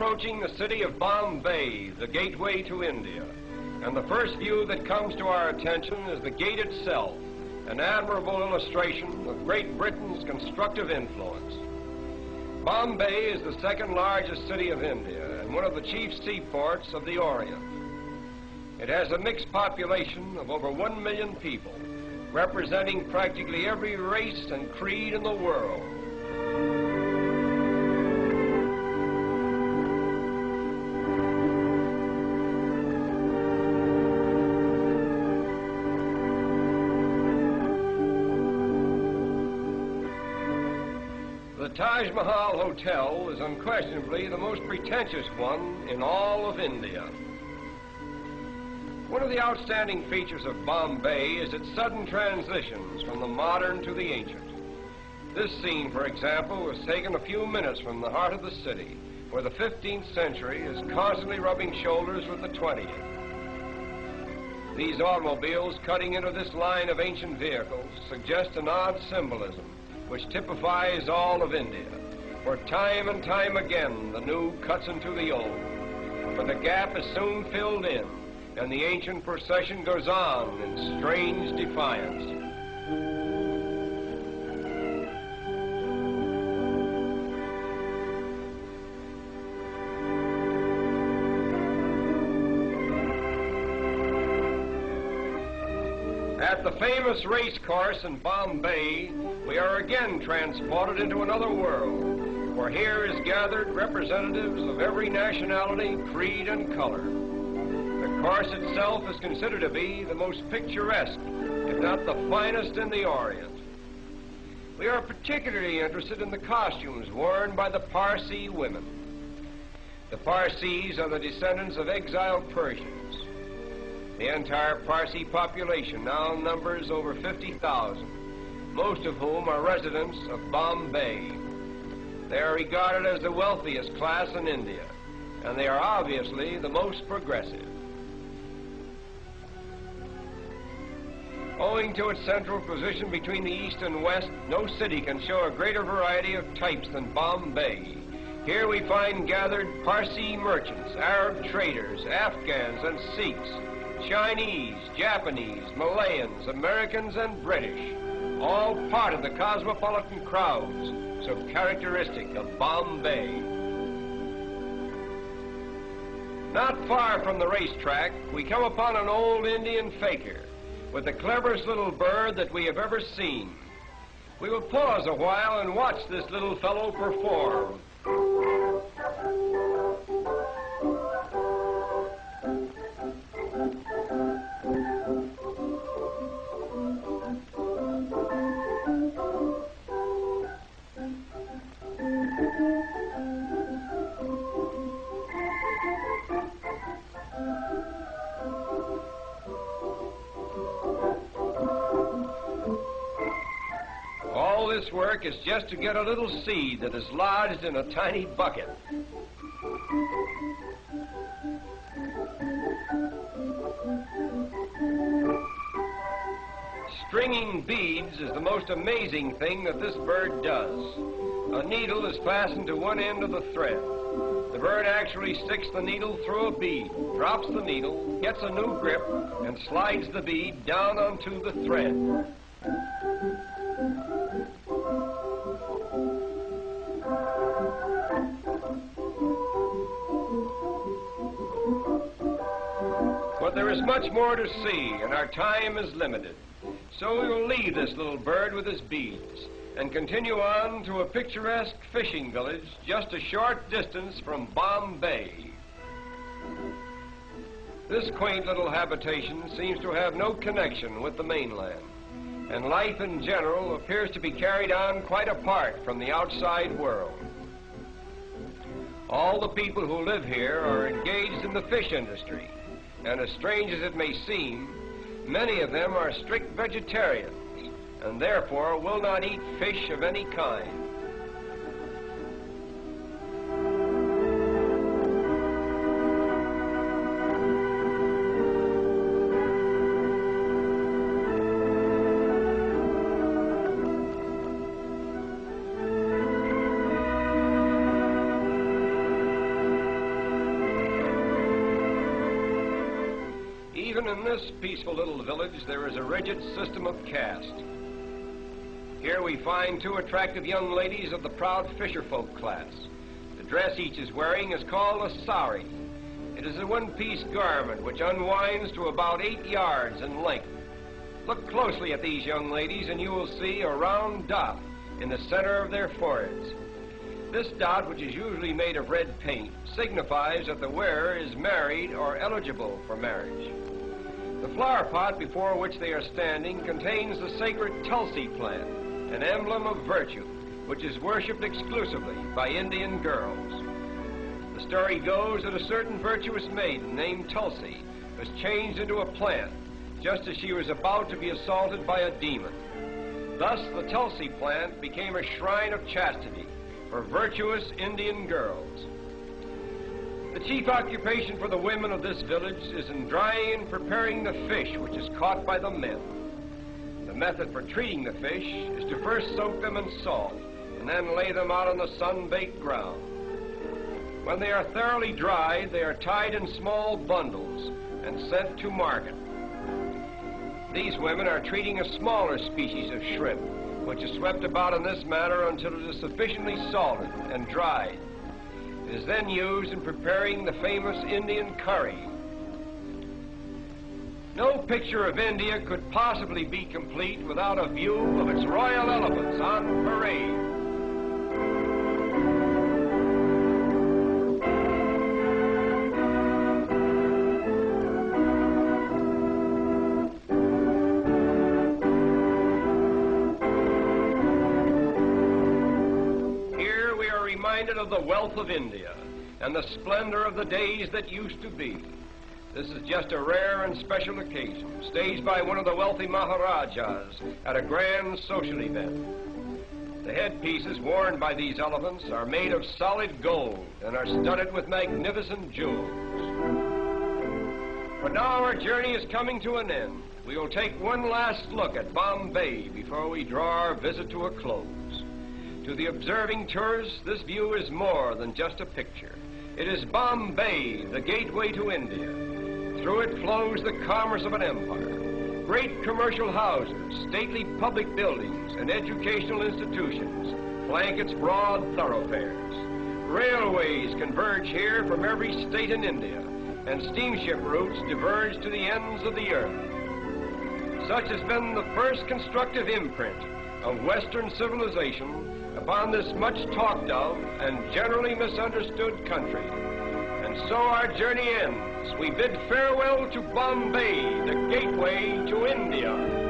approaching the city of Bombay, the gateway to India. And the first view that comes to our attention is the gate itself, an admirable illustration of Great Britain's constructive influence. Bombay is the second largest city of India and one of the chief seaports of the Orient. It has a mixed population of over 1 million people, representing practically every race and creed in the world. The Taj Mahal Hotel is unquestionably the most pretentious one in all of India. One of the outstanding features of Bombay is its sudden transitions from the modern to the ancient. This scene, for example, was taken a few minutes from the heart of the city, where the 15th century is constantly rubbing shoulders with the 20th. These automobiles cutting into this line of ancient vehicles suggest an odd symbolism which typifies all of India, where time and time again the new cuts into the old. But the gap is soon filled in, and the ancient procession goes on in strange defiance. At the famous race course in Bombay, we are again transported into another world, where here is gathered representatives of every nationality, creed, and color. The course itself is considered to be the most picturesque, if not the finest in the Orient. We are particularly interested in the costumes worn by the Parsi women. The Parsis are the descendants of exiled Persians. The entire Parsi population now numbers over 50,000, most of whom are residents of Bombay. They are regarded as the wealthiest class in India, and they are obviously the most progressive. Owing to its central position between the East and West, no city can show a greater variety of types than Bombay. Here we find gathered Parsi merchants, Arab traders, Afghans and Sikhs, Chinese, Japanese, Malayans, Americans, and British, all part of the cosmopolitan crowds so characteristic of Bombay. Not far from the racetrack, we come upon an old Indian fakir with the cleverest little bird that we have ever seen. We will pause a while and watch this little fellow perform. All this work is just to get a little seed that is lodged in a tiny bucket. Stringing beads is the most amazing thing that this bird does. A needle is fastened to one end of the thread. The bird actually sticks the needle through a bead, drops the needle, gets a new grip, and slides the bead down onto the thread. But there is much more to see, and our time is limited. So we will leave this little bird with his beads and continue on to a picturesque fishing village just a short distance from Bombay. This quaint little habitation seems to have no connection with the mainland, and life in general appears to be carried on quite apart from the outside world. All the people who live here are engaged in the fish industry, and as strange as it may seem, many of them are strict vegetarians and therefore will not eat fish of any kind. Even in this peaceful little village, there is a rigid system of caste. Here we find two attractive young ladies of the proud fisherfolk class. The dress each is wearing is called a sari. It is a one-piece garment which unwinds to about 8 yards in length. Look closely at these young ladies and you will see a round dot in the center of their foreheads. This dot, which is usually made of red paint, signifies that the wearer is married or eligible for marriage. The flower pot before which they are standing contains the sacred Tulsi plant, an emblem of virtue, which is worshipped exclusively by Indian girls. The story goes that a certain virtuous maiden named Tulsi was changed into a plant just as she was about to be assaulted by a demon. Thus, the Tulsi plant became a shrine of chastity for virtuous Indian girls. The chief occupation for the women of this village is in drying and preparing the fish which is caught by the men. The method for treating the fish is to first soak them in salt and then lay them out on the sun-baked ground. When they are thoroughly dried, they are tied in small bundles and sent to market. These women are treating a smaller species of shrimp, which is swept about in this manner until it is sufficiently salted and dried. It is then used in preparing the famous Indian curry. No picture of India could possibly be complete without a view of its royal elephants on parade. Of the wealth of India and the splendor of the days that used to be. This is just a rare and special occasion, staged by one of the wealthy Maharajas at a grand social event. The headpieces worn by these elephants are made of solid gold and are studded with magnificent jewels. But now our journey is coming to an end. We will take one last look at Bombay before we draw our visit to a close. To the observing tourist, this view is more than just a picture. It is Bombay, the gateway to India. Through it flows the commerce of an empire. Great commercial houses, stately public buildings, and educational institutions flank its broad thoroughfares. Railways converge here from every state in India, and steamship routes diverge to the ends of the earth. Such has been the first constructive imprint of Western civilization upon this much talked of and generally misunderstood country. And so our journey ends. We bid farewell to Bombay, the gateway to India.